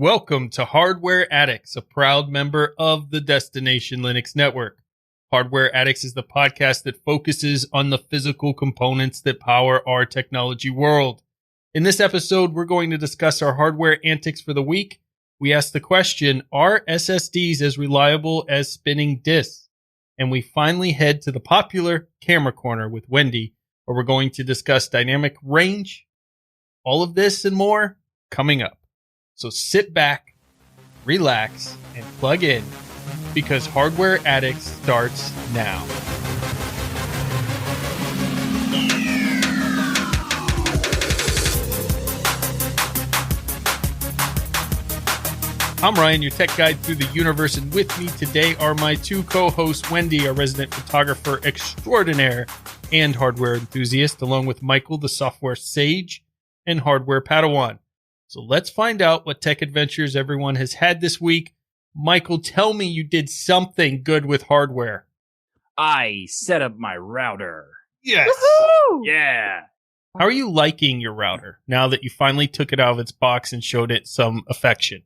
Welcome to Hardware Addicts, a proud member of the Destination Linux Network. Hardware Addicts is the podcast that focuses on the physical components that power our technology world. In this episode, we're going to discuss our hardware antics for the week. We ask the question, are SSDs as reliable as spinning disks? And we finally head to the popular Camera Corner with Wendy, where we're going to discuss dynamic range. All of this and more coming up. So sit back, relax, and plug in, because Hardware Addicts starts now. I'm Ryan, your tech guide through the universe, and with me today are my two co-hosts, Wendy, our resident photographer extraordinaire and hardware enthusiast, along with Michael, the software sage and hardware Padawan. So let's find out what tech adventures everyone has had this week. Michael, tell me you did something good with hardware. I set up my router. Yes. Woo-hoo! Yeah. How are you liking your router now that you finally took it out of its box and showed it some affection?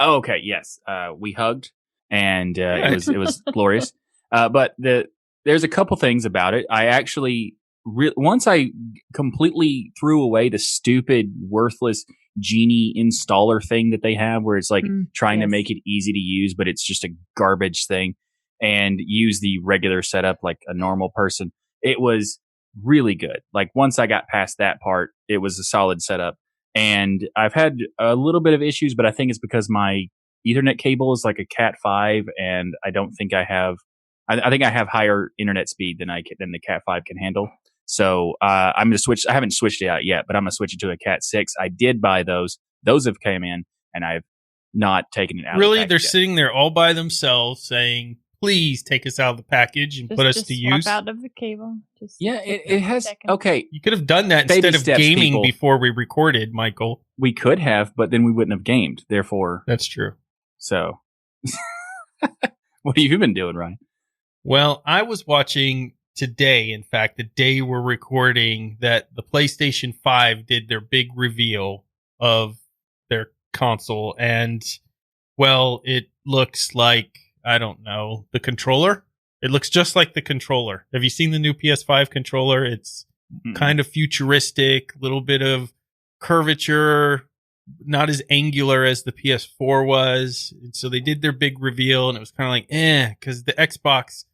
Okay, yes. We hugged, and it was glorious. But there's a couple things about it. I actually, once I completely threw away the stupid, worthless Genie installer thing that they have, where it's like trying to make it easy to use, but it's just a garbage thing, and use the regular setup like a normal person. It was really good. Like once I got past that part, it was a solid setup. And I've had a little bit of issues, but I think it's because my Ethernet cable is like a Cat5, and I don't think I have. I think I have higher internet speed than the Cat5 can handle. So I'm going to switch. I haven't switched it out yet, but I'm going to switch it to a Cat6. I did buy those. Those have come in, and I've not taken it out. Really, of the they're yet. Sitting there all by themselves, saying, "Please take us out of the package and put us to use." Out of the cable. It has. Okay, you could have done that Baby instead of steps, gaming people. before we recorded, Michael. We could have, but then we wouldn't have gamed. Therefore, that's true. So, what have you been doing, Ryan? Well, I was watching today, in fact, the day we're recording, that the PlayStation 5 did their big reveal of their console. And, well, it looks like, I don't know, the controller. It looks just like the controller. Have you seen the new PS5 controller? It's kind of futuristic, little bit of curvature, not as angular as the PS4 was. And so they did their big reveal, and it was kind of like, because the Xbox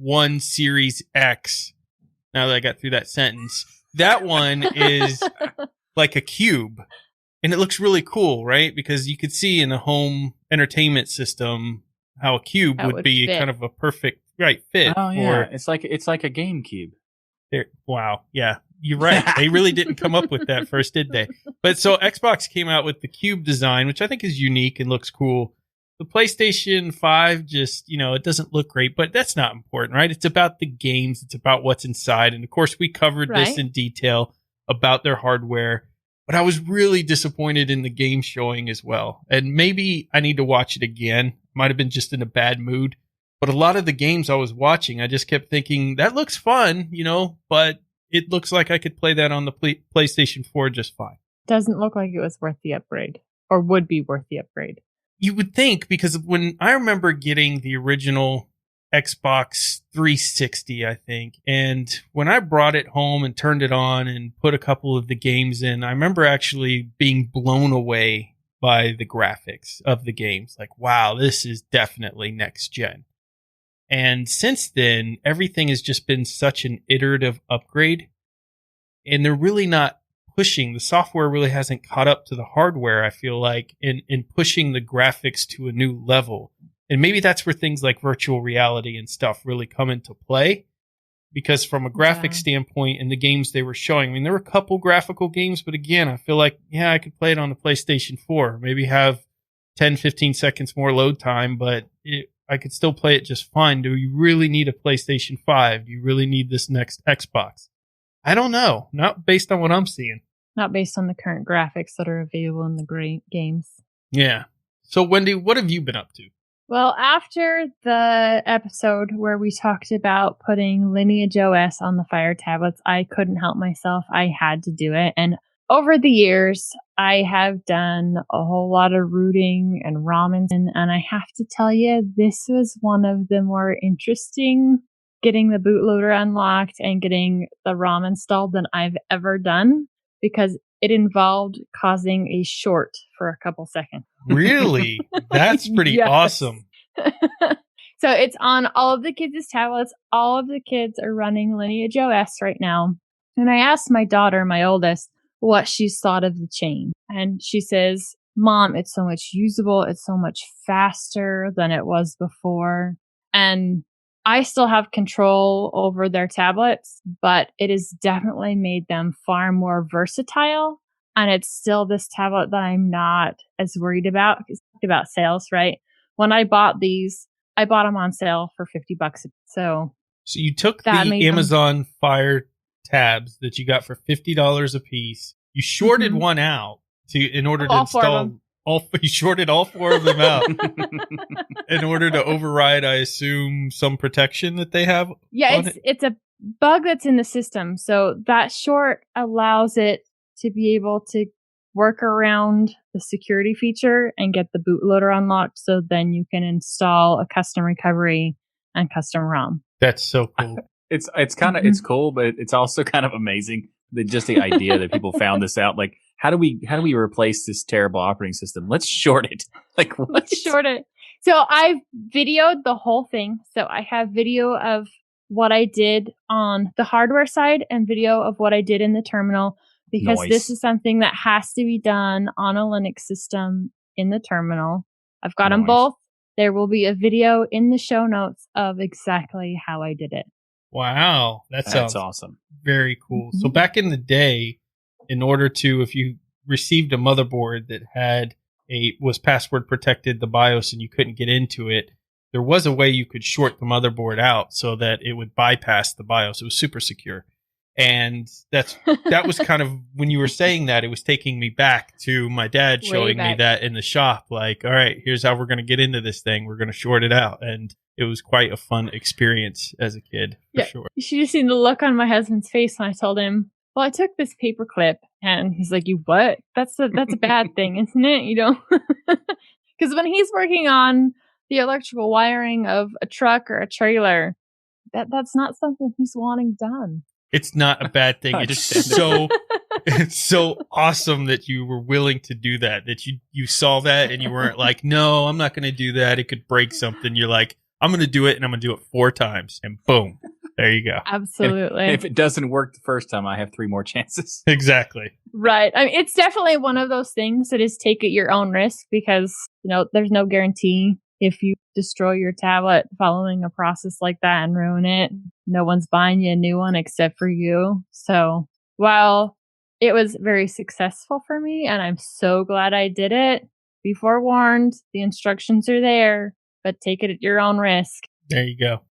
One Series X, now that I got through that sentence, that one is like a cube, and it looks really cool, right? Because you could see in a home entertainment system how a cube would be fit. Kind of a perfect fit. Oh yeah, it's like a GameCube. Wow, yeah, you're right. They really didn't come up with that first, did they? But so Xbox came out with the cube design, which I think is unique and looks cool. The PlayStation 5 just, it doesn't look great, but that's not important, right? It's about the games. It's about what's inside. And of course, we covered this in detail about their hardware, but I was really disappointed in the game showing as well. And maybe I need to watch it again. Might have been just in a bad mood. But a lot of the games I was watching, I just kept thinking, that looks fun, but it looks like I could play that on the PlayStation 4 just fine. Doesn't look like it was worth the upgrade, or would be worth the upgrade. You would think, because when I remember getting the original Xbox 360, I think, and when I brought it home and turned it on and put a couple of the games in, I remember actually being blown away by the graphics of the games. Like, wow, this is definitely next gen. And since then, everything has just been such an iterative upgrade, and they're really not pushing, the software really hasn't caught up to the hardware, I feel like, in pushing the graphics to a new level. And maybe that's where things like virtual reality and stuff really come into play, because from a graphic standpoint in the games they were showing, I mean, there were a couple graphical games, but again, I feel like, I could play it on the PlayStation 4, maybe have 10, 15 seconds more load time, but I could still play it just fine. Do you really need a PlayStation 5? Do you really need this next Xbox? I don't know. Not based on what I'm seeing. Not based on the current graphics that are available in the games. Yeah. So, Wendy, what have you been up to? Well, after the episode where we talked about putting Lineage OS on the Fire tablets, I couldn't help myself. I had to do it. And over the years, I have done a whole lot of rooting and ramen, and I have to tell you, this was one of the more interesting getting the bootloader unlocked and getting the ROM installed than I've ever done, because it involved causing a short for a couple seconds. Really? That's pretty awesome. So it's on all of the kids' tablets. All of the kids are running Lineage OS right now. And I asked my daughter, my oldest, what she's thought of the change. And she says, Mom, it's so much usable. It's so much faster than it was before. And I still have control over their tablets, but it has definitely made them far more versatile. And it's still this tablet that I'm not as worried about. It's about sales, right? When I bought these, I bought them on sale for $50. So you took the Amazon Fire tabs that you got for $50 a piece. You shorted one out in order to install you shorted all 4 of them out in order to override, I assume, some protection that they have. Yeah, it's a bug that's in the system. So that short allows it to be able to work around the security feature and get the bootloader unlocked, so then you can install a custom recovery and custom ROM. That's so cool. It's kind of it's cool, but it's also kind of amazing that just the idea that people found this out. Like, how do we replace this terrible operating system? Let's short it. Like, what? Let's short it. So I've videoed the whole thing. So I have video of what I did on the hardware side and video of what I did in the terminal, because this is something that has to be done on a Linux system in the terminal. I've got them both. There will be a video in the show notes of exactly how I did it. Wow. That's awesome. Very cool. So back in the day, in order to, if you received a motherboard that was password protected, the BIOS, and you couldn't get into it, there was a way you could short the motherboard out so that it would bypass the BIOS. It was super secure. And that was kind of, when you were saying that, it was taking me back to my dad showing me that in the shop. Like, all right, here's how we're going to get into this thing. We're going to short it out. And it was quite a fun experience as a kid, for sure. You should have seen the look on my husband's face when I told him, well, I took this paper clip, and he's like, you what? That's a bad thing, isn't it? You know, because when he's working on the electrical wiring of a truck or a trailer, that's not something he's wanting done. It's not a bad thing. It's so awesome that you were willing to do that you saw that and you weren't like, no, I'm not going to do that. It could break something. You're like, I'm going to do it, and I'm going to do it 4 times, and boom, there you go. Absolutely. If it doesn't work the first time, I have 3 more chances. Exactly. Right. I mean, it's definitely one of those things that is take at your own risk, because, there's no guarantee. If you destroy your tablet following a process like that and ruin it, no one's buying you a new one except for you. So while it was very successful for me, and I'm so glad I did it, be forewarned, the instructions are there, but take it at your own risk. There you go.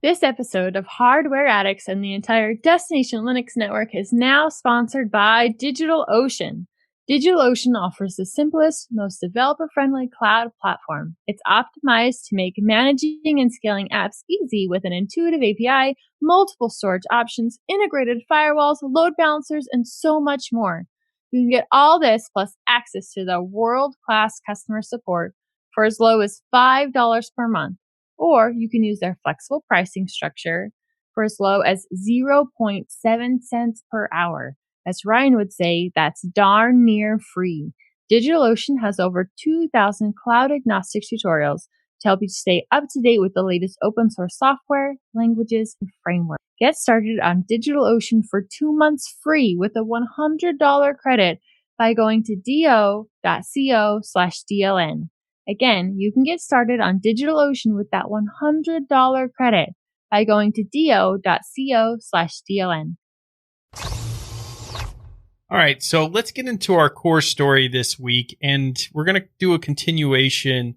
This episode of Hardware Addicts and the entire Destination Linux network is now sponsored by DigitalOcean. DigitalOcean offers the simplest, most developer-friendly cloud platform. It's optimized to make managing and scaling apps easy with an intuitive API, multiple storage options, integrated firewalls, load balancers, and so much more. You can get all this plus access to the world-class customer support for as low as $5 per month. Or you can use their flexible pricing structure for as low as 0.7 cents per hour. As Ryan would say, that's darn near free. DigitalOcean has over 2,000 cloud-agnostic tutorials to help you stay up to date with the latest open source software, languages, and frameworks. Get started on DigitalOcean for 2 months free with a $100 credit by going to do.co/DLN. Again, you can get started on DigitalOcean with that $100 credit by going to do.co/DLN. All right, so let's get into our core story this week, and we're going to do a continuation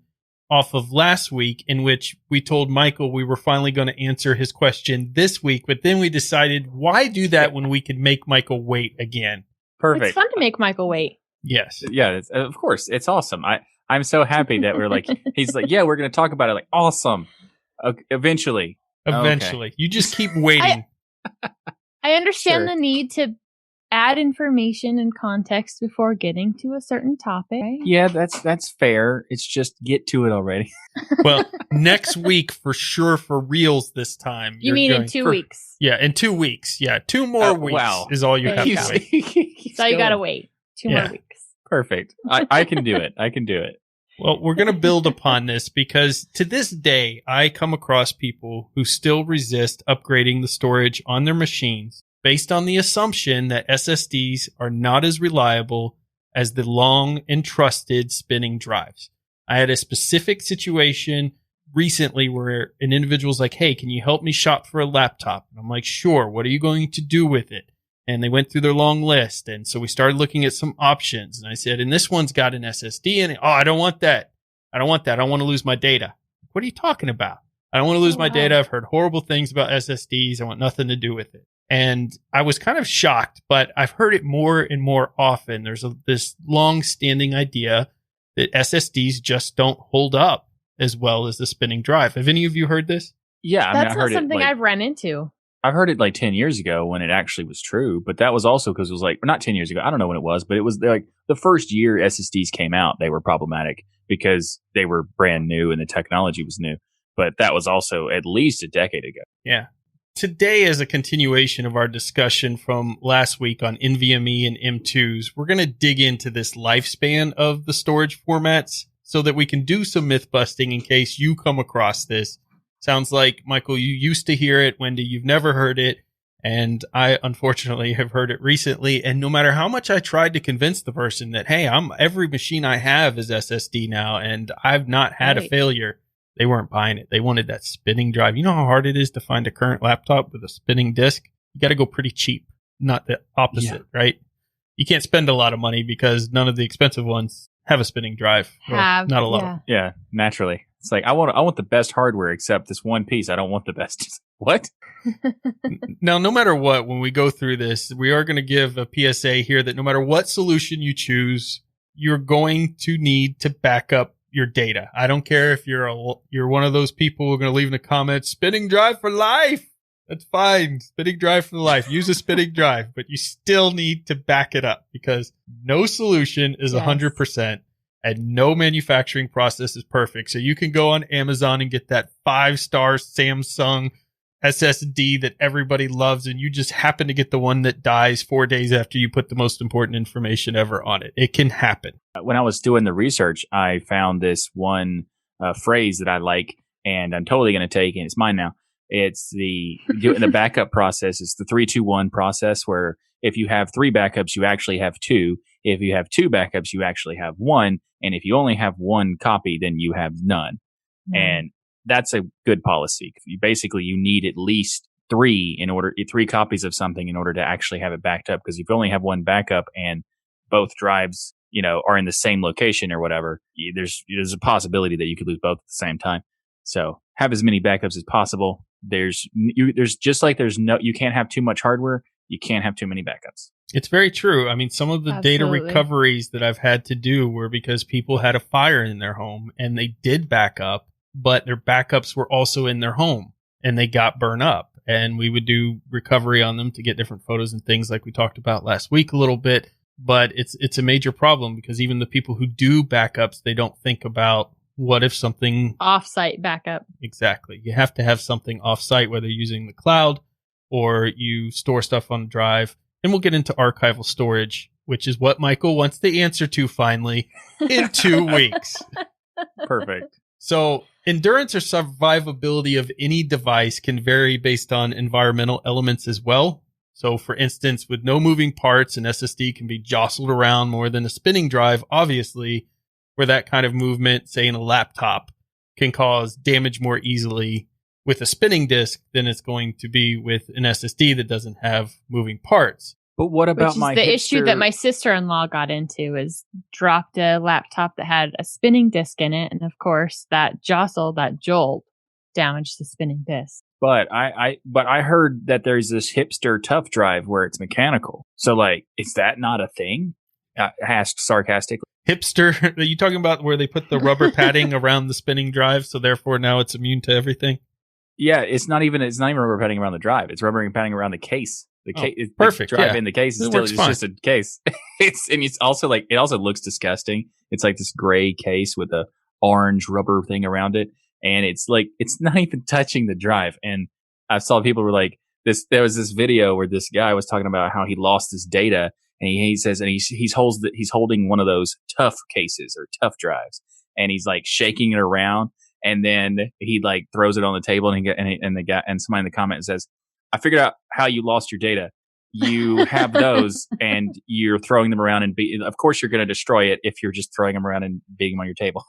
off of last week, in which we told Michael we were finally going to answer his question this week, but then we decided, why do that when we could make Michael wait again? Perfect. It's fun to make Michael wait. Yes. Yeah, of course. It's awesome. I'm so happy that we're like, he's like, yeah, we're going to talk about it. Like, awesome. Okay, eventually. Okay. You just keep waiting. I understand the need to add information and context before getting to a certain topic. Right? Yeah, that's fair. It's just get to it already. Well, next week for sure, for reals this time. You mean in 2 weeks? Yeah, in 2 weeks. Yeah, 2 more weeks is all you have to wait. So you got to wait 2 more weeks. Perfect. I can do it. I can do it. Well, we're going to build upon this because to this day, I come across people who still resist upgrading the storage on their machines based on the assumption that SSDs are not as reliable as the long and trusted spinning drives. I had a specific situation recently where an individual's like, hey, can you help me shop for a laptop? And I'm like, sure. What are you going to do with it? And they went through their long list. And so we started looking at some options. And I said, and this one's got an SSD in it. Oh, I don't want that. I don't want that. I don't want to lose my data. What are you talking about? I don't want to lose my data. I've heard horrible things about SSDs. I want nothing to do with it. And I was kind of shocked, but I've heard it more and more often. There's this long-standing idea that SSDs just don't hold up as well as the spinning drive. Have any of you heard this? Yeah, I That's mean, I heard not something it, I've run into. I've heard it like 10 years ago when it actually was true, but that was also because it was like, not 10 years ago. I don't know when it was, but it was like the first year SSDs came out, they were problematic because they were brand new and the technology was new. But that was also at least a decade ago. Yeah. Today, as a continuation of our discussion from last week on NVMe and M2s, we're going to dig into this lifespan of the storage formats so that we can do some myth busting in case you come across this. Sounds like, Michael, you used to hear it. Wendy, you've never heard it. And I, unfortunately, have heard it recently. And no matter how much I tried to convince the person that, hey, every machine I have is SSD now, and I've not had a failure, they weren't buying it. They wanted that spinning drive. You know how hard it is to find a current laptop with a spinning disk? You got to go pretty cheap, not the opposite, right? You can't spend a lot of money because none of the expensive ones have a spinning drive. Well, not a lot of them. Yeah, naturally. It's like, I want the best hardware except this one piece. I don't want the best. What? Now, no matter what, when we go through this, we are going to give a PSA here that no matter what solution you choose, you're going to need to back up your data. I don't care if you're one of those people who are going to leave in the comments, spinning drive for life. That's fine. Spinning drive for life. Use a spinning drive, but you still need to back it up because no solution is 100%. And no manufacturing process is perfect. So you can go on Amazon and get that 5-star Samsung SSD that everybody loves, and you just happen to get the one that dies 4 days after you put the most important information ever on it. It can happen. When I was doing the research, I found this one phrase that I like, and I'm totally going to take, and it's mine now. It's the backup process. It's the 3-2-1 process, where if you have 3 backups, you actually have 2. If you have 2 backups, you actually have 1. And if you only have 1 copy, then you have none. And that's a good policy. You need at least 3 copies of something in order to actually have it backed up. Because if you only have 1 backup and both drives, are in the same location or whatever, there's a possibility that you could lose both at the same time. So have as many backups as possible. You can't have too much hardware. You can't have too many backups. It's very true. I mean, some of the data recoveries that I've had to do were because people had a fire in their home and they did back up, but their backups were also in their home and they got burned up. And we would do recovery on them to get different photos and things like we talked about last week a little bit. But it's a major problem because even the people who do backups, they don't think about what if something... Offsite backup. Exactly. You have to have something offsite, whether you're using the cloud or you store stuff on a drive. And we'll get into archival storage, which is what Michael wants the answer to finally in 2 weeks. Perfect. So endurance or survivability of any device can vary based on environmental elements as well. So for instance, with no moving parts, an SSD can be jostled around more than a spinning drive, obviously, where that kind of movement, say in a laptop, can cause damage more easily with a spinning disk than it's going to be with an SSD that doesn't have moving parts. But what about the issue that my sister-in-law got into is dropped a laptop that had a spinning disk in it, and of course that jolt damaged the spinning disk. But I heard that there's this hipster tough drive where it's mechanical. So is that not a thing? Asked sarcastically. Hipster? Are you talking about where they put the rubber padding around the spinning drive, so therefore now it's immune to everything? Yeah, it's not even rubber padding around the drive. It's rubber padding around the case. The case, perfect. The drive in the case is still just a case. It's also like it also looks disgusting. It's like this gray case with a orange rubber thing around it, and it's like it's not even touching the drive. And I saw people were like this. There was this video where this guy was talking about how he lost his data, and he says, and he's holding one of those tough cases or tough drives, and he's like shaking it around, and then he like throws it on the table, and somebody in the comment says, I figured out how you lost your data. You have those and you're throwing them around and of course you're going to destroy it if you're just throwing them around and being them on your table.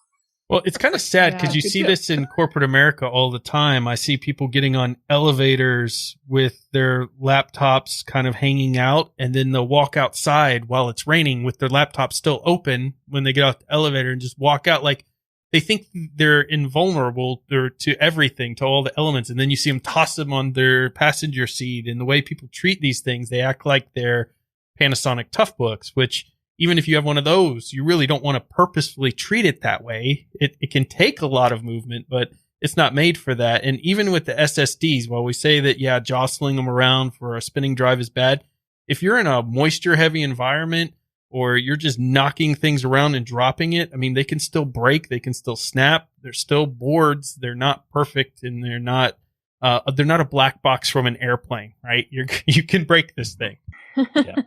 Well, it's kind of sad because you see this in corporate America all the time. I see people getting on elevators with their laptops kind of hanging out, and then they'll walk outside while it's raining with their laptop still open when they get out the elevator and just walk out like they think they're invulnerable to everything, to all the elements. And then you see them toss them on their passenger seat. And the way people treat these things, they act like they're Panasonic Toughbooks, which even if you have one of those, you really don't want to purposefully treat it that way. It can take a lot of movement, but it's not made for that. And even with the SSDs, while we say that, yeah, jostling them around for a spinning drive is bad, if you're in a moisture heavy environment, or you're just knocking things around and dropping it, I mean, they can still break, they can still snap. They're still boards. They're not perfect, and they're not a black box from an airplane, right? You can break this thing. Yeah.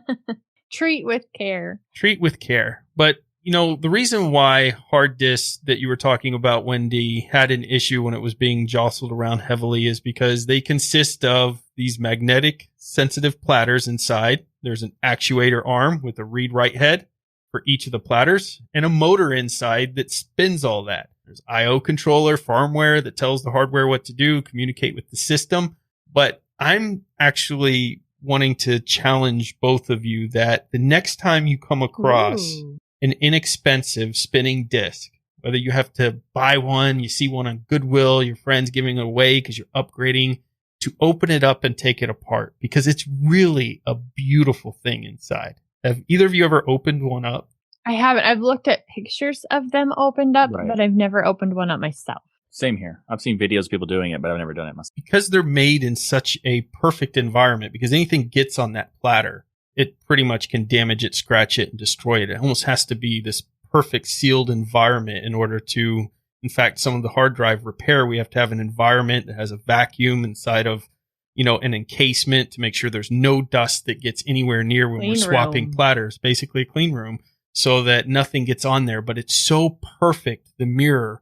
Treat with care. Treat with care. But, the reason why hard disks that you were talking about, Wendy, had an issue when it was being jostled around heavily is because they consist of these magnetic sensitive platters inside. There's an actuator arm with a read-write head for each of the platters and a motor inside that spins all that. There's I/O controller, firmware that tells the hardware what to do, communicate with the system. But I'm actually wanting to challenge both of you that the next time you come across an inexpensive spinning disk, whether you have to buy one, you see one on Goodwill, your friend's giving it away because you're upgrading, to open it up and take it apart, because it's really a beautiful thing inside. Have either of you ever opened one up? I haven't. I've looked at pictures of them opened up, but I've never opened one up myself. Same here. I've seen videos of people doing it, but I've never done it myself. Because they're made in such a perfect environment, because anything gets on that platter, it pretty much can damage it, scratch it, and destroy it. It almost has to be this perfect sealed environment in order to, in fact, some of the hard drive repair, we have to have an environment that has a vacuum inside of, an encasement to make sure there's no dust that gets anywhere near when we're swapping platters, basically a clean room, so that nothing gets on there. But it's so perfect, the mirror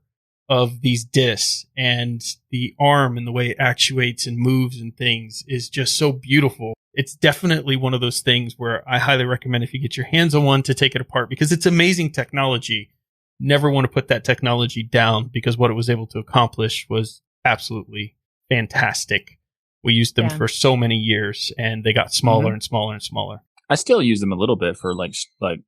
of these discs and the arm and the way it actuates and moves and things is just so beautiful. It's definitely one of those things where I highly recommend, if you get your hands on one, to take it apart, because it's amazing technology. Never want to put that technology down, because what it was able to accomplish was absolutely fantastic. We used them for so many years, and they got smaller and smaller and smaller. I still use them a little bit for like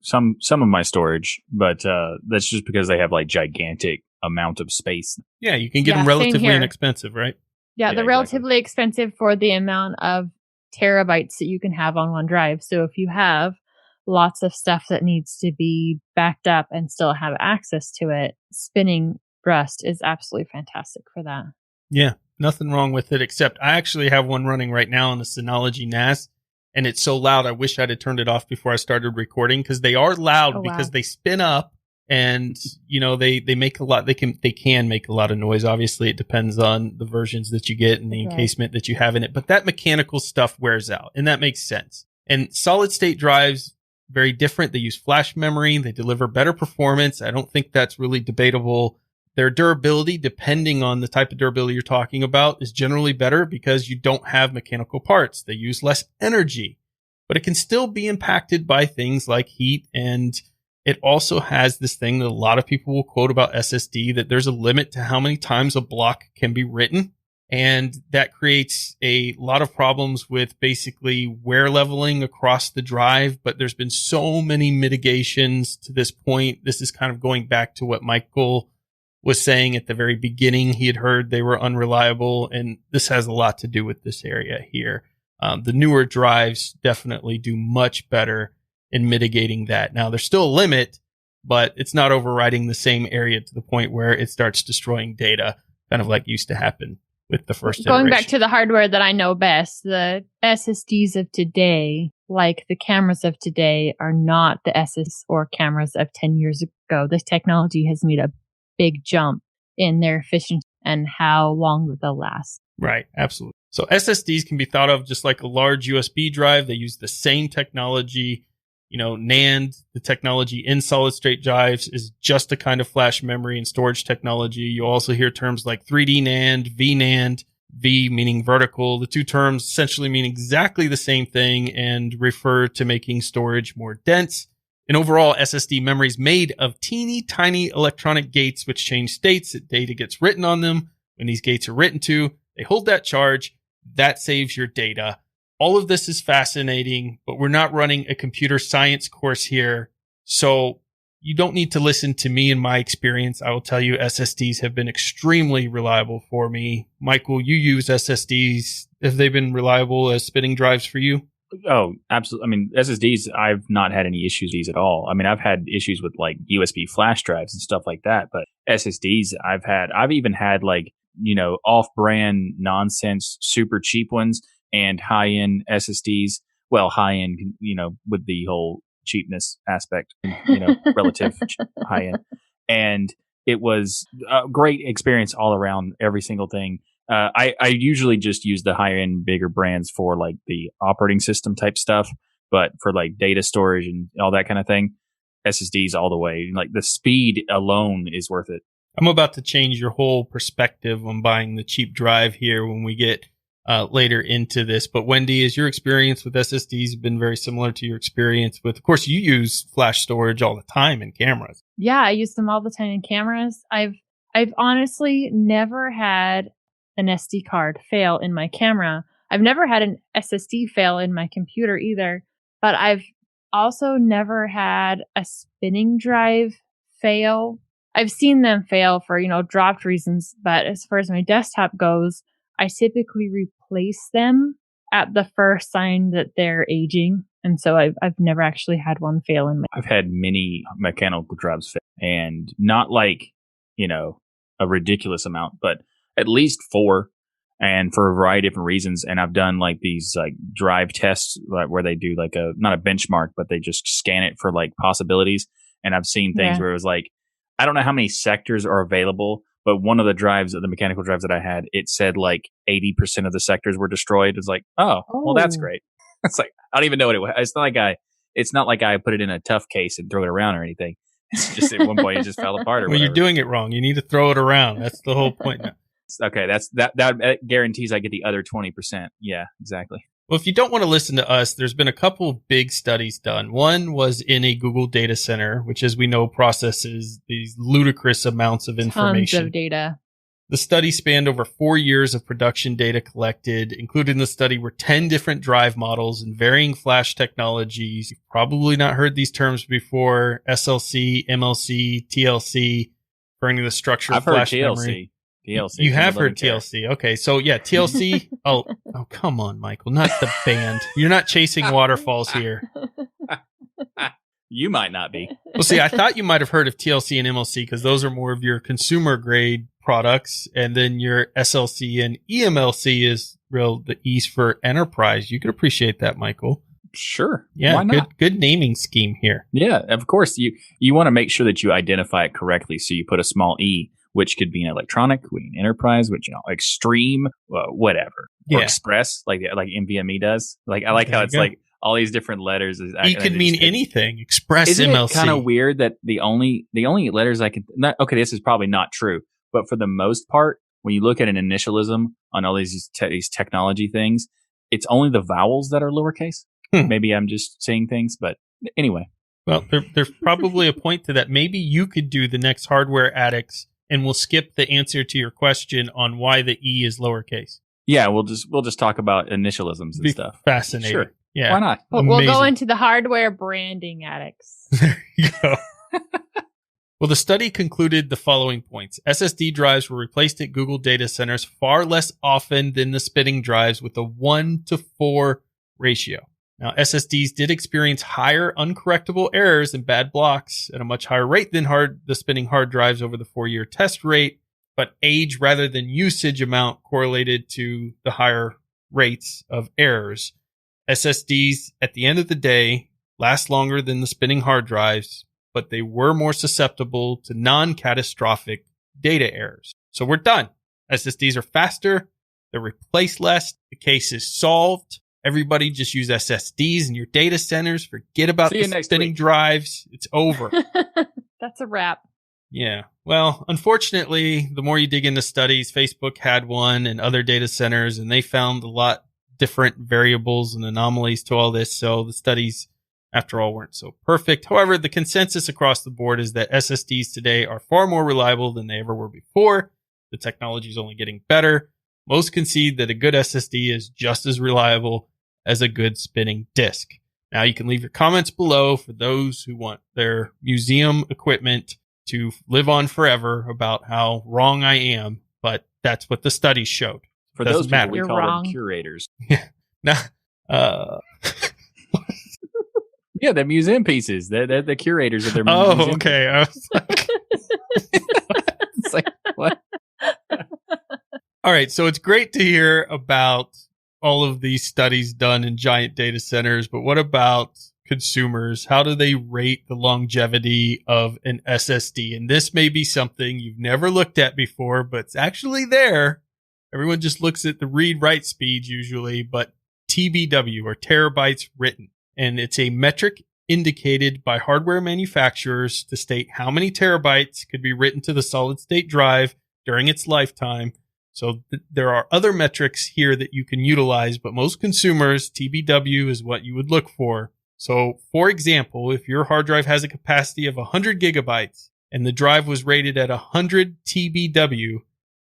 some of my storage, but that's just because they have like gigantic amount of space. Yeah, you can get them relatively inexpensive, right? Yeah, they're relatively expensive for the amount of terabytes that you can have on one drive. So if you have lots of stuff that needs to be backed up and still have access to it, spinning Rust is absolutely fantastic for that. Yeah, nothing wrong with it, except I actually have one running right now on the Synology NAS, and it's so loud I wish I'd have turned it off before I started recording, because they are loud because they spin up, and they make a lot. They can make a lot of noise. Obviously, it depends on the versions that you get and the encasement that you have in it, but that mechanical stuff wears out, and that makes sense. And solid state drives, very different. They use flash memory. They deliver better performance. I don't think that's really debatable. Their durability, depending on the type of durability you're talking about, is generally better because you don't have mechanical parts. They use less energy, but it can still be impacted by things like heat. And it also has this thing that a lot of people will quote about SSD, that there's a limit to how many times a block can be written. And that creates a lot of problems with basically wear leveling across the drive. But there's been so many mitigations to this point. This is kind of going back to what Michael was saying at the very beginning. He had heard they were unreliable, and this has a lot to do with this area here. The newer drives definitely do much better in mitigating that. Now, there's still a limit, but it's not overriding the same area to the point where it starts destroying data, kind of like used to happen with the first Going iteration. back to the hardware that I know best, the SSDs of today, like the cameras of today, are not the SS or cameras of 10 years ago. This technology has made a big jump in their efficiency and how long they'll last. Right, absolutely. So SSDs can be thought of just like a large USB drive. They use the same technology. NAND, the technology in solid state drives, is just a kind of flash memory and storage technology. You also hear terms like 3D NAND, VNAND, V meaning vertical. The two terms essentially mean exactly the same thing and refer to making storage more dense. And overall, SSD memory is made of teeny tiny electronic gates which change states as data gets written on them. When these gates are written to, they hold that charge. That saves your data. All of this is fascinating, but we're not running a computer science course here. So you don't need to listen to me and my experience. I will tell you SSDs have been extremely reliable for me. Michael, you use SSDs. Have they been reliable as spinning drives for you? Oh, absolutely. I mean, SSDs, I've not had any issues with these at all. I mean, I've had issues with like USB flash drives and stuff like that, but SSDs I've even had like, off-brand nonsense, super cheap ones and high-end SSDs. Well, high-end, with the whole cheapness aspect, relative high-end. And it was a great experience all around, every single thing. I usually just use the higher end, bigger brands for like the operating system type stuff, but for like data storage and all that kind of thing, SSDs all the way. Like the speed alone is worth it. I'm about to change your whole perspective on buying the cheap drive here when we get later into this. But Wendy, is your experience with SSDs been very similar to your experience with, of course, you use flash storage all the time in cameras. Yeah, I use them all the time in cameras. I've honestly never had an SD card fail in my camera. I've never had an SSD fail in my computer either, but I've also never had a spinning drive fail. I've seen them fail for, dropped reasons, but as far as my desktop goes, I typically replace them at the first sign that they're aging. And so I've never actually had one fail in my. I've had many mechanical drives fail, and not like, a ridiculous amount, but at least 4, and for a variety of different reasons. And I've done like these like drive tests where they do like not a benchmark, but they just scan it for like possibilities. And I've seen things where it was like, I don't know how many sectors are available, but one of the drives, the mechanical drives that I had, it said like 80% of the sectors were destroyed. It's like, oh, well, that's great. It's like, I don't even know what it was. It's not like I put it in a tough case and throw it around or anything. It's just at one point it just fell apart or whatever. Well, you're doing it wrong. You need to throw it around. That's the whole point now. Okay, that guarantees I get the other 20%. Yeah, exactly. Well, if you don't want to listen to us, there's been a couple of big studies done. One was in a Google data center, which, as we know, processes these ludicrous amounts of information. Tons of data. The study spanned over 4 years of production data collected. Included in the study were 10 different drive models and varying flash technologies. You've probably not heard these terms before: SLC, MLC, TLC, referring to the structure of flash memory. TLC. You have heard TLC. Okay. So yeah, TLC. oh, come on, Michael, not the band. You're not chasing waterfalls here. You might not be. Well, see, I thought you might have heard of TLC and MLC because those are more of your consumer grade products. And then your SLC and EMLC is the E's for enterprise. You could appreciate that, Michael. Sure. Yeah. Why not? Good naming scheme here. Yeah. Of course, you want to make sure that you identify it correctly. So you put a small E, which could be an electronic, could be an enterprise, which, extreme, whatever. Yeah. Or express, like NVMe does. Like, I like how it's like all these different letters. E could mean anything. Express, Isn't MLC. It kind of weird that the only letters I can, this is probably not true, but for the most part, when you look at an initialism on all these technology things, it's only the vowels that are lowercase. Maybe I'm just saying things, but anyway. Well, there's probably a point to that. Maybe you could do the next Hardware Addicts, and we'll skip the answer to your question on why the E is lowercase. Yeah, we'll just talk about initialisms and stuff. Fascinating. Sure. Yeah. Why not? We'll go into the hardware branding addicts. There you go. Well, the study concluded the following points. SSD drives were replaced at Google data centers far less often than the spinning drives with a 1-to-4 ratio. Now, SSDs did experience higher uncorrectable errors and bad blocks at a much higher rate than the spinning hard drives over the 4-year test rate. but age rather than usage amount correlated to the higher rates of errors. SSDs, at the end of the day, last longer than the spinning hard drives, but they were more susceptible to non-catastrophic data errors. So we're done. SSDs are faster. They're replaced less. The case is solved. Everybody just use SSDs in your data centers. Forget about the spinning drives. It's over. That's a wrap. Yeah. Well, unfortunately, the more you dig into studies, Facebook had one and other data centers, and they found a lot different variables and anomalies to all this. So the studies, after all, weren't so perfect. However, the consensus across the board is that SSDs today are far more reliable than they ever were before. The technology is only getting better. Most concede that a good SSD is just as reliable as a good spinning disk. Now, you can leave your comments below for those who want their museum equipment to live on forever about how wrong I am, but that's what the studies showed. For those people, we You're call wrong. them curators. Yeah. Now, Yeah, the museum pieces. They're the curators of their oh, museum okay. I was like, It's like, what? all right. So it's great to hear about all of these studies done in giant data centers, but what about consumers? How do they rate the longevity of an SSD? And this may be something you've never looked at before, but it's actually there. Everyone just looks at the read-write speeds usually, but TBW or terabytes written. And it's a metric indicated by hardware manufacturers to state how many terabytes could be written to the solid-state drive during its lifetime. So there are other metrics here that you can utilize, but most consumers, TBW is what you would look for. So, for example, if your hard drive has a capacity of 100 gigabytes and the drive was rated at 100 TBW,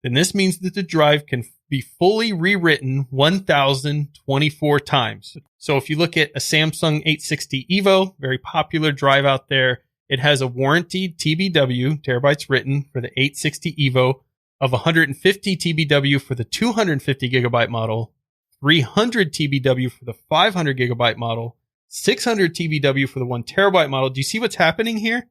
then this means that the drive can be fully rewritten 1,024 times. So if you look at a Samsung 860 EVO, very popular drive out there, it has a warranted TBW, terabytes written, for the 860 EVO of 150 TBW for the 250 gigabyte model, 300 TBW for the 500 gigabyte model, 600 TBW for the 1 terabyte model. Do you see what's happening here?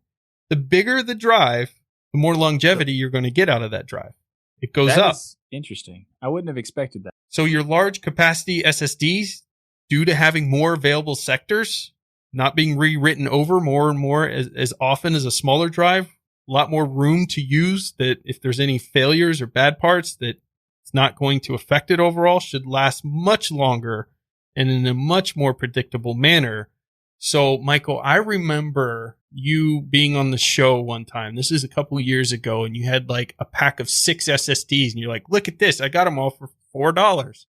The bigger the drive, the more longevity you're going to get out of that drive. It goes up. That's interesting. I wouldn't have expected that. So your large capacity SSDs, due to having more available sectors, not being rewritten over more and more as often as a smaller drive, a lot more room to use, that if there's any failures or bad parts, that it's not going to affect it overall, should last much longer and in a much more predictable manner. So, Michael, I remember you being on the show one time. This is a couple of years ago, and you had like a pack of 6 SSDs, and you're like, look at this. I got them all for $4.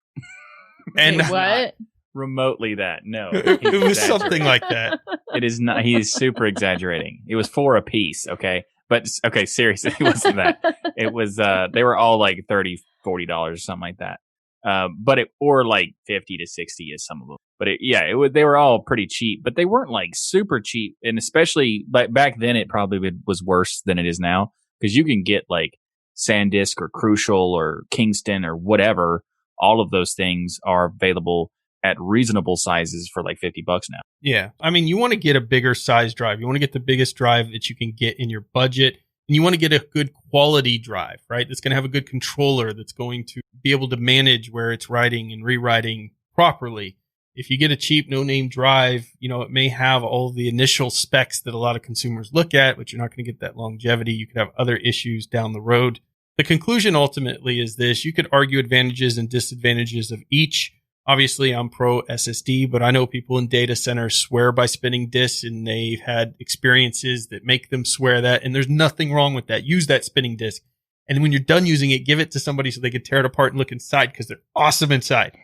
And Wait, what? Remotely that. No. It was something like that. It is not. He's super exaggerating. It was 4 a piece. Okay. But okay, seriously, it wasn't that. It was, they were all like $30, $40 or something like that. Or like 50 to 60 is some of them. But they were all pretty cheap, but they weren't like super cheap. And especially back then, it probably was worse than it is now, because you can get like SanDisk or Crucial or Kingston or whatever. All of those things are available at reasonable sizes for like $50 now. Yeah. I mean, you want to get a bigger size drive. You want to get the biggest drive that you can get in your budget. And you want to get a good quality drive, right? That's going to have a good controller that's going to be able to manage where it's writing and rewriting properly. If you get a cheap no-name drive, it may have all the initial specs that a lot of consumers look at, but you're not going to get that longevity. You could have other issues down the road. The conclusion ultimately is this. You could argue advantages and disadvantages of each. Obviously, I'm pro SSD, but I know people in data centers swear by spinning disks, and they've had experiences that make them swear that, and there's nothing wrong with that. Use that spinning disk. And when you're done using it, give it to somebody so they can tear it apart and look inside, because they're awesome inside.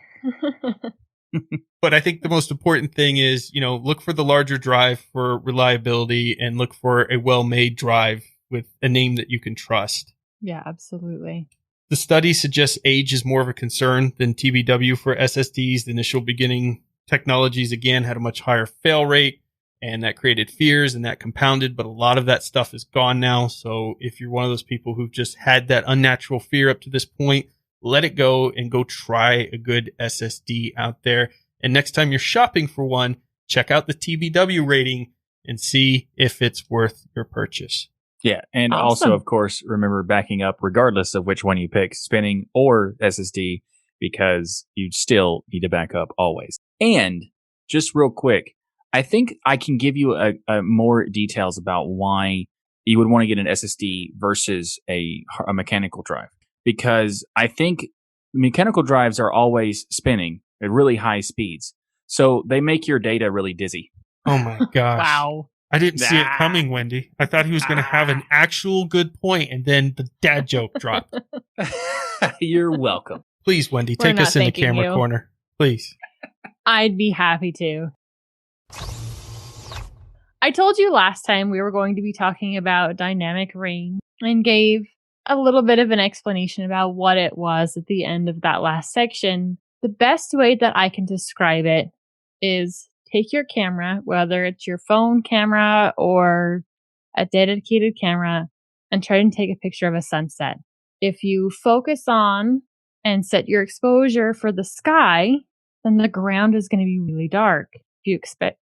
But I think the most important thing is, look for the larger drive for reliability and look for a well-made drive with a name that you can trust. Yeah, absolutely. The study suggests age is more of a concern than TBW for SSDs. The initial beginning technologies, again, had a much higher fail rate, and that created fears and that compounded, but a lot of that stuff is gone now. So if you're one of those people who've just had that unnatural fear up to this point, let it go and go try a good SSD out there. And next time you're shopping for one, check out the TBW rating and see if it's worth your purchase. Yeah, and also, Awesome. of course, remember backing up regardless of which one you pick, spinning or SSD, because you still need to back up always. And just real quick, I think I can give you a more details about why you would want to get an SSD versus a mechanical drive. Because I think mechanical drives are always spinning at really high speeds. So they make your data really dizzy. Oh my gosh. Wow. I didn't see it coming, Wendy. I thought he was going to have an actual good point, and then the dad joke dropped. You're welcome. Please, Wendy, We're take not us in the thanking camera you. corner. Please. I'd be happy to. I told you last time we were going to be talking about dynamic range and gave a little bit of an explanation about what it was at the end of that last section. The best way that I can describe it is take your camera, whether it's your phone camera or a dedicated camera, and try and take a picture of a sunset. If you focus on and set your exposure for the sky, then the ground is going to be really dark. If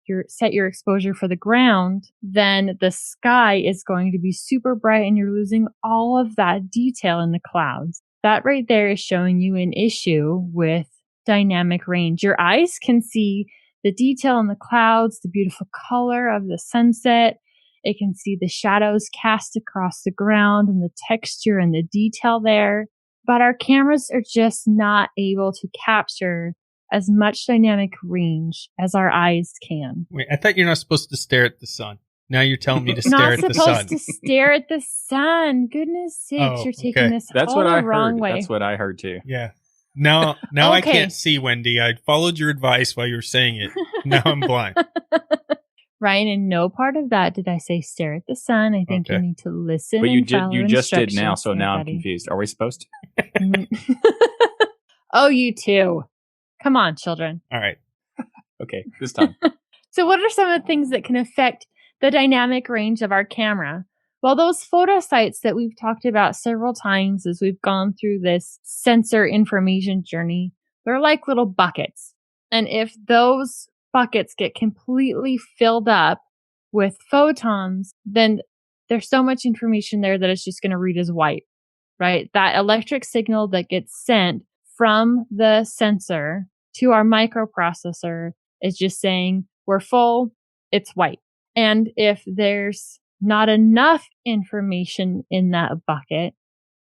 you set your exposure for the ground, then the sky is going to be super bright and you're losing all of that detail in the clouds. That right there is showing you an issue with dynamic range. Your eyes can see the detail in the clouds, the beautiful color of the sunset. It can see the shadows cast across the ground and the texture and the detail there. But our cameras are just not able to capture as much dynamic range as our eyes can. Wait, I thought you're not supposed to stare at the sun. Now you're telling me to stare Not at the supposed sun. to stare at the sun. Goodness sakes, Oh, you're taking okay. this That's all what I the wrong heard. way. That's what I heard too. Yeah. Now I Okay. can't see, Wendy. I followed your advice while you were saying it. Now I'm blind. Ryan, in no part of that did I say stare at the sun. I think you Okay. need to listen. But and follow you just did now, instructions so there, now I'm buddy. confused. Are we supposed to? Oh, you too. Come on, children. All right. Okay, this time. So what are some of the things that can affect the dynamic range of our camera? Well, those photo sites that we've talked about several times as we've gone through this sensor information journey, they're like little buckets. And if those buckets get completely filled up with photons, then there's so much information there that it's just going to read as white, right? That electric signal that gets sent from the sensor to our microprocessor is just saying, we're full, it's white. And if there's not enough information in that bucket,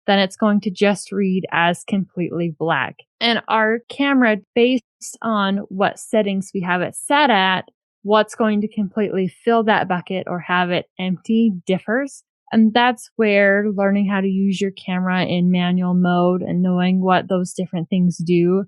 then it's going to just read as completely black. And our camera, based on what settings we have it set at, what's going to completely fill that bucket or have it empty differs. And that's where learning how to use your camera in manual mode and knowing what those different things do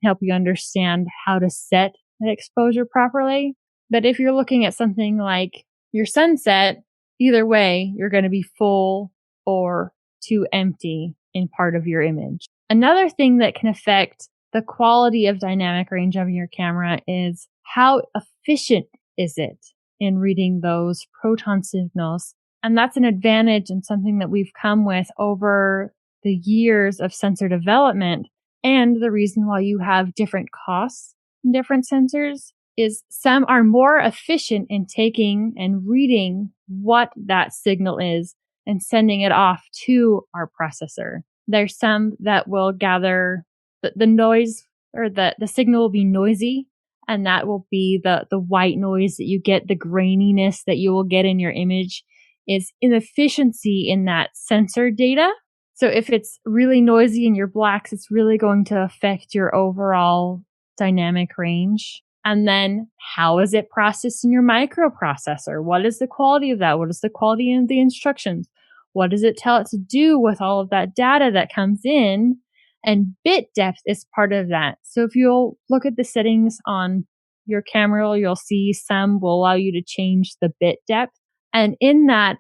can help you understand how to set that exposure properly. But if you're looking at something like your sunset, either way, you're going to be full or too empty in part of your image. Another thing that can affect the quality of dynamic range of your camera is how efficient is it in reading those proton signals. And that's an advantage and something that we've come with over the years of sensor development. And the reason why you have different costs in different sensors is some are more efficient in taking and reading what that signal is and sending it off to our processor. There's some that will gather the noise, or the signal will be noisy, and that will be the white noise that you get, the graininess that you will get in your image is inefficiency in that sensor data. So if it's really noisy in your blacks, it's really going to affect your overall dynamic range. And then how is it processed in your microprocessor? What is the quality of that? What is the quality of the instructions? What does it tell it to do with all of that data that comes in? And bit depth is part of that. So if you'll look at the settings on your camera, you'll see some will allow you to change the bit depth. And in that,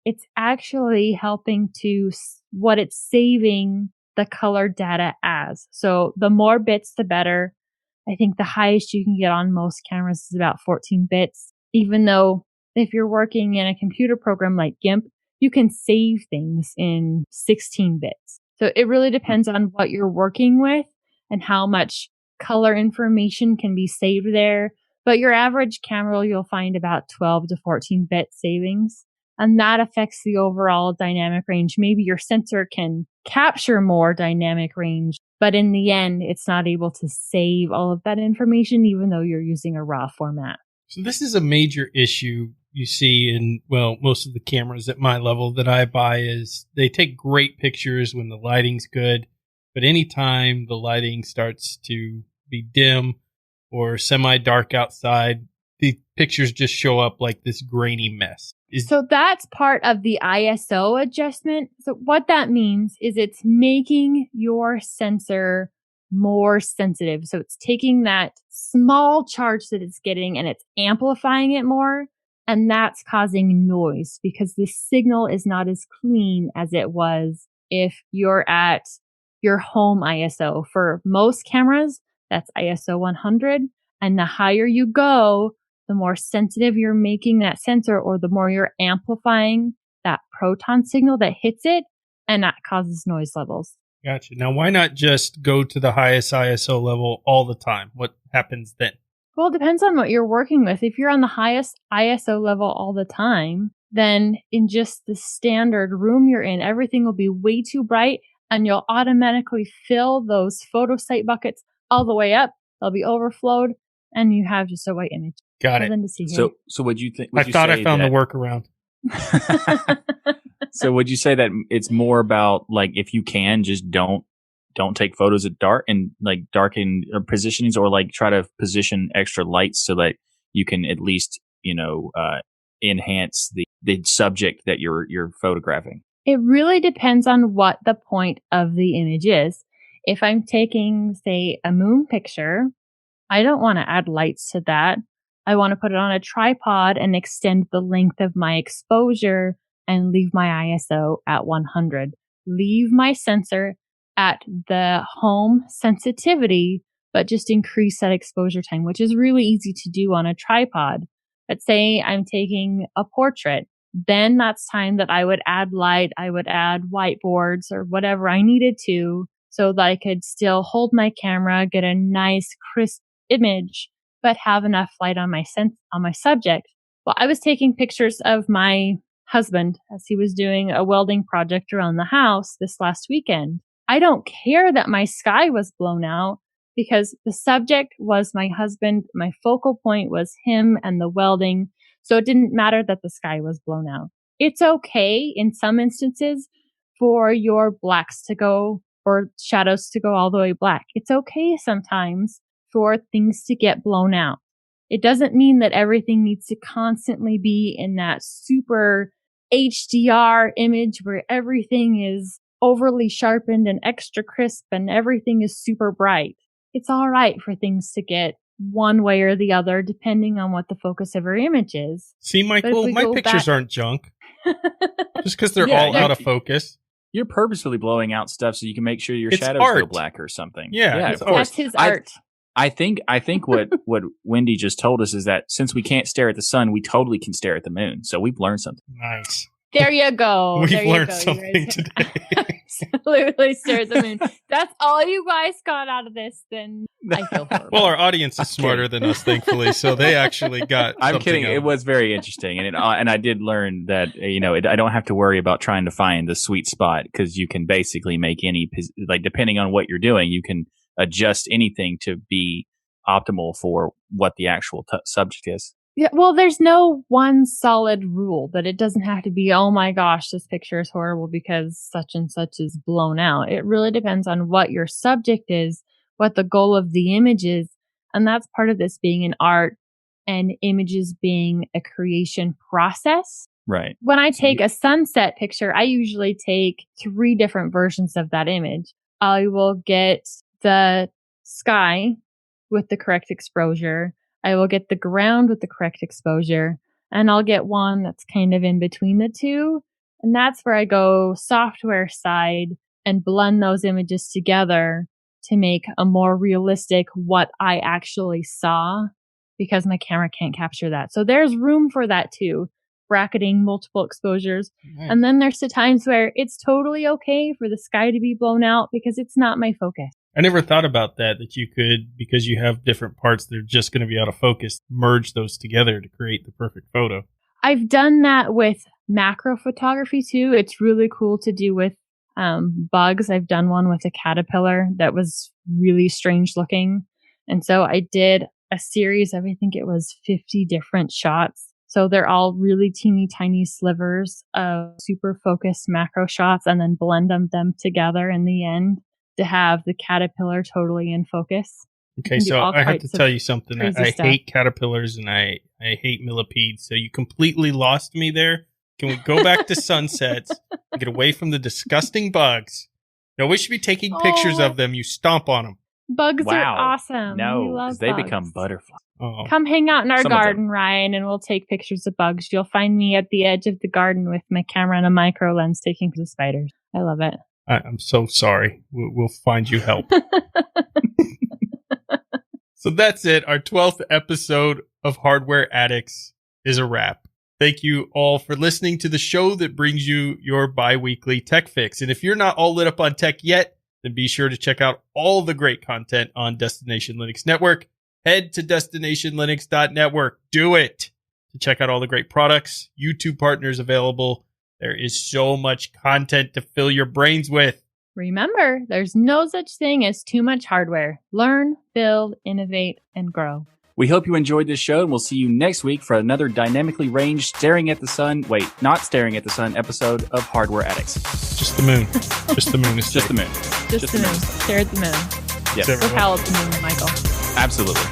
it's actually helping to what it's saving the color data as. So the more bits, the better. I think the highest you can get on most cameras is about 14 bits, even though if you're working in a computer program like GIMP, you can save things in 16 bits. So it really depends on what you're working with and how much color information can be saved there. But your average camera, you'll find about 12 to 14 bit savings. and that affects the overall dynamic range. Maybe your sensor can capture more dynamic range, but in the end, it's not able to save all of that information, even though you're using a RAW format. So this is a major issue you see in, well, most of the cameras at my level that I buy is they take great pictures when the lighting's good, but anytime the lighting starts to be dim or semi-dark outside, the pictures just show up like this grainy mess. So that's part of the ISO adjustment. So what that means is it's making your sensor more sensitive. So it's taking that small charge that it's getting and it's amplifying it more. And that's causing noise because the signal is not as clean as it was if you're at your home ISO. For most cameras, that's ISO 100. And the higher you go, the more sensitive you're making that sensor, or the more you're amplifying that proton signal that hits it, and that causes noise levels. Gotcha. Now, why not just go to the highest ISO level all the time? What happens then? Well, it depends on what you're working with. If you're on the highest ISO level all the time, then in just the standard room you're in, everything will be way too bright, and you'll automatically fill those photo site buckets all the way up. They'll be overflowed, and you have just a white image. Got it. So would you think? I thought I found the workaround. So would you say that it's more about, like, if you can, just don't take photos at dark and like darken positionings, or like try to position extra lights so that you can at least, enhance the subject that you're photographing? It really depends on what the point of the image is. If I'm taking, say, a moon picture, I don't want to add lights to that. I want to put it on a tripod and extend the length of my exposure and leave my ISO at 100. Leave my sensor at the home sensitivity, but just increase that exposure time, which is really easy to do on a tripod. Let's say I'm taking a portrait. Then that's time that I would add light. I would add whiteboards or whatever I needed to, so that I could still hold my camera, get a nice crisp image, but have enough light on my subject. Well, I was taking pictures of my husband as he was doing a welding project around the house this last weekend. I don't care that my sky was blown out because the subject was my husband. My focal point was him and the welding. So it didn't matter that the sky was blown out. It's okay in some instances for your blacks to go, or shadows to go all the way black. It's okay sometimes for things to get blown out. It doesn't mean that everything needs to constantly be in that super HDR image where everything is overly sharpened and extra crisp and everything is super bright. It's all right for things to get one way or the other depending on what the focus of our image is. See, Michael, my pictures aren't junk. Just because they're all out of focus. You're purposefully blowing out stuff so you can make sure your shadows go black or something. Yeah, of course. That's his art. I think what Wendy just told us is that since we can't stare at the sun, we totally can stare at the moon. So we've learned something. Nice. There you go. We've learned something today. Absolutely stare at the moon. That's all you guys got out of this, then I feel horrible. Well, our audience is smarter than us, thankfully, so they actually got I'm kidding. It was very interesting, and I did learn that, I don't have to worry about trying to find the sweet spot, because you can basically make any, like, depending on what you're doing, you can adjust anything to be optimal for what the actual subject is. Yeah, well, there's no one solid rule that it doesn't have to be, oh my gosh, this picture is horrible because such and such is blown out. It really depends on what your subject is, what the goal of the image is. And that's part of this being an art and images being a creation process. Right. When I take a sunset picture, I usually take 3 different versions of that image. I will get the sky with the correct exposure. I will get the ground with the correct exposure, and I'll get one that's kind of in between the two. And that's where I go software side and blend those images together to make a more realistic what I actually saw, because my camera can't capture that. So there's room for that too, bracketing multiple exposures. Nice. And then there's the times where it's totally okay for the sky to be blown out because it's not my focus. I never thought about that you could, because you have different parts that are just going to be out of focus, merge those together to create the perfect photo. I've done that with macro photography too. It's really cool to do with bugs. I've done one with a caterpillar that was really strange looking. And so I did a series of, I think it was 50 different shots. So they're all really teeny tiny slivers of super focused macro shots, and then blend them together in the end to have the caterpillar totally in focus. Okay, so I have to tell you something. I hate caterpillars and I hate millipedes. So you completely lost me there. Can we go back to sunsets and get away from the disgusting bugs? No, we should be taking pictures of them. You stomp on them. Bugs are awesome. No, because they become butterflies. Oh. Come hang out in our garden, Ryan, and we'll take pictures of bugs. You'll find me at the edge of the garden with my camera and a micro lens taking pictures of spiders. I love it. I'm so sorry. We'll find you help. So that's it. Our 12th episode of Hardware Addicts is a wrap. Thank you all for listening to the show that brings you your bi-weekly tech fix. And if you're not all lit up on tech yet, then be sure to check out all the great content on Destination Linux Network. Head to destinationlinux.network. Do it to check out all the great products, YouTube partners available. There is so much content to fill your brains with. Remember, there's no such thing as too much hardware. Learn, build, innovate, and grow. We hope you enjoyed this show, and we'll see you next week for another dynamically ranged not staring at the sun episode of Hardware Addicts. Just the moon. Just the moon. Just the moon. Just the moon. Stare at the moon. Yes. Or howl at the moon, Michael. Absolutely.